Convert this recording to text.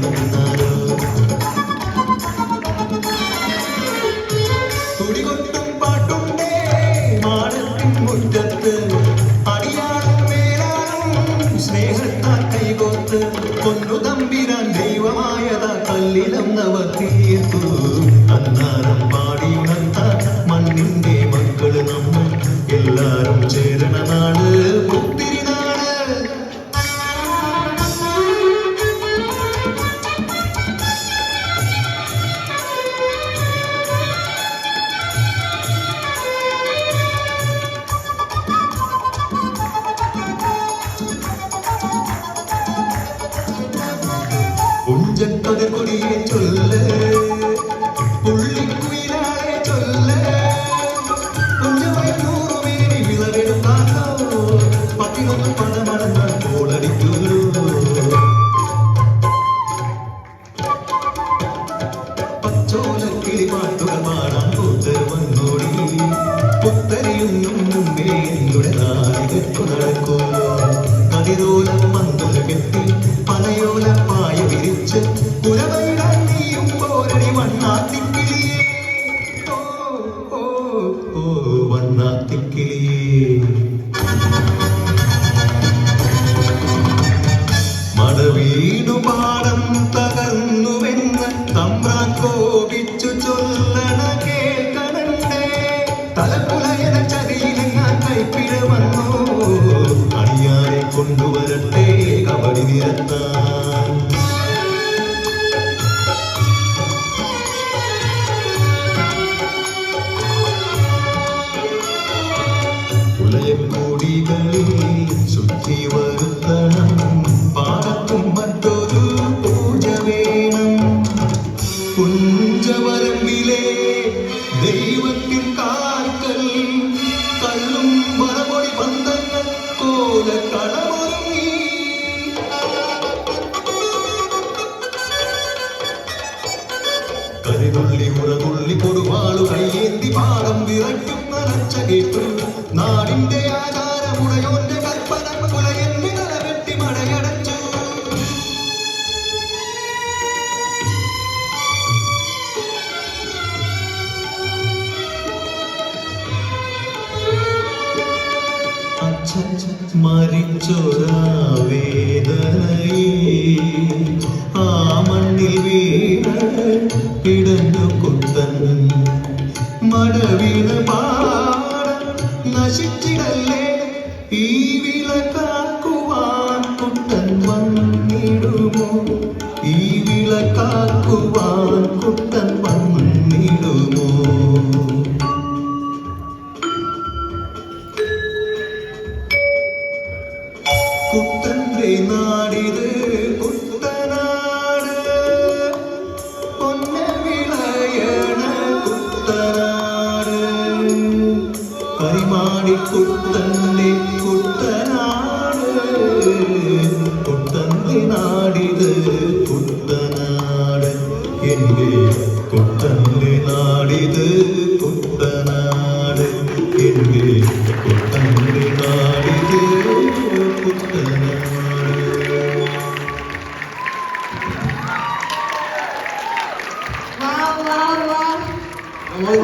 തന്നാലോ തുടികൊട്ടും പാട്ടുണ്ടേ മാടത്തിൻ മുറ്റത്ത് അടിയാളും മേലാളും സ്നേഹത്താൽ കൈകോർത്ത് പൊന്നു തമ്പിരാൻ ദൈവമായതാ കല്ലിലം നവ തീർത്തു അന്നാരം പാടി ഉണർത്ത മണ്ണിന്റെ മക്കള് നമ്മൾ എല്ലാരും ചേരണ നാട് പുത്തിരി നാട് ഉഞ്ചക്കത് കൊടിയെ ചൊല്ല് പുള്ളിക്കുയിലാളെ ചൊല്ല് കുഞ്ചവയനൂറുമേനി വിളവെടുത്താലോ പത്തിനൊന്ന് പണമടങ്ങാൻ കോളടിക്കുള്ളൂ പച്ചോല കിളിപാട്ടുകൾ പാടാൻ കൂട്ടർ വന്നോടി പുത്തരിയൊന്നും മുമ്പേ എന്നുടെ നാളികൾക്കു നടക്കൂ കതിരോലം മന്ദുല കെട്ടി പനയോല പായ വിരിച്ച് പുരവൈടാൻ നീയും പോരടി വണ്ണാത്തിക്കിളിയേ ഓ ഓ ഓ വണ്ണാത്തിക്കിളിയേ മടവീണു പാടം തകർന്നുവെന്ന് തമ്പ്രാൻ കോപിച്ചു ചൊല്ലണ കേൾക്കണണ്ടേ തലപ്പുലയന ചതിയിലെങ്ങാൻ കൈപ്പിഴ വന്നു അണിയാരെ കൊണ്ടുവരട്ടെ കബഡി നിരത്താൻ ഉലയക്കൂടികളിൽ ശുദ്ധി വരുത്തണം പാടത്തും മറ്റൊരു പൂജ വേണം കുഞ്ചവരമ്പിലെ ദൈവത്തിൻ കാൽക്കൽ കള്ളും മറമൊഴി ബന്ധങ്ങൾ കോല കളമൊരുങ്ങി കരിതുള്ളി മുറതുള്ളി കൊടുവാളു കയ്യേന്തി പാടം വിറയ്ക്കുന്ന ലച്ച കേട്ടു നാടിന്റെ ആചാരമുടയോന്റെ കൽപ്പന കുലയെന്നെ തലവെട്ടി മടയടച്ചു മരിച്ചൊരാ വേദനയെ ആ മണ്ണിൽ വീണ പിടഞ്ഞു കുത്തൻ മടവീണ പാടം നശിച്ചിടല്ലേ ഈ വിളക്കാക്കുവാൻ കുട്ടൻ വന്നിടുമോ ഈ വിളക്കാക്കുവാൻ കുട്ടൻ വന്നിടുമോ കുട്ടന്റെ നാടിത് കുട്ടനാട് പൊന്ന വിളയണ കുട്ടനാട് കരിമാടി കുട്ടന്റെ കുട്ടനാട് കുട്ടന്റെ നാടിത് കുട്ടനാട് എന്റെ കുട്ടന്റെ നാടിത് കുട്ടനാട് എന്റെ കുട്ടന്റെ നാടിത് Wow, wow, wow.